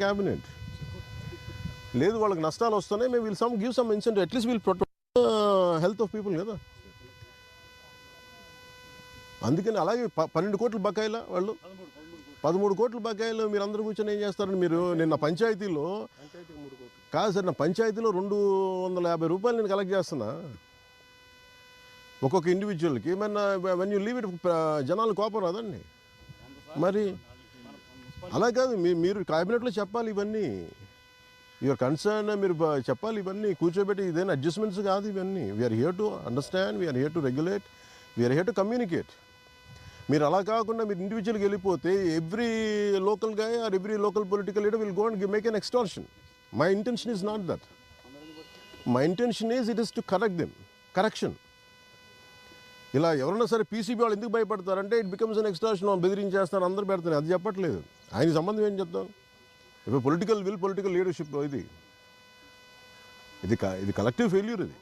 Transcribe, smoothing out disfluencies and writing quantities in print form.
Cabinet లేదు వాళ్ళకి నష్టాలు వస్తున్నాయి మేము will give some incentive at least will protect health of people కదా. అందుకని అలాగే 12 కోట్ల బకాయిల వాళ్ళు 13 కోట్ల బకాయిలు మీరు అందరూ కూర్చొని ఏం చేస్తారని మీరు నిన్న పంచాయతీలో కాదు సార్, నా పంచాయతీలో 250 రూపాయలు నేను కలెక్ట్ చేస్తున్నా ఒక్కొక్క ఇండివిజువల్కి. వెన్ యూ లీవ్ ఇట్ జనాలు కోపం రాదండి. మరి అలా కాదు, మీరు క్యాబినెట్లో చెప్పాలి ఇవన్నీ, యువర్ కన్సర్న్ మీరు చెప్పాలి ఇవన్నీ కూర్చోబెట్టి. ఇదేనా అడ్జస్ట్మెంట్స్ కాదు ఇవన్నీ. We're here to understand, we're here to regulate, we're here to communicate. మీరు అలా కాకుండా మీరు ఇండివిజువల్గా వెళ్ళిపోతే ఎవ్రీ లోకల్ గా or every local political leader will go and make an extortion. My intention is not that. My intention is it is to correct them, correction. ఇలా ఎవరైనా సరే పీసీబీ వాళ్ళు ఎందుకు భయపడతారంటే ఇట్ బికమ్స్ అన్ ఎక్స్టార్షన్, బెదిరించేస్తారు, అందరూ పెడతారు. అది చెప్పట్లేదు. ఆయన సంబంధం ఏం చెప్తాం? ఇప్పుడు పొలిటికల్ విల్, పొలిటికల్ లీడర్షిప్ ఇది కలెక్టివ్ ఫెయిల్యూర్ ఇది.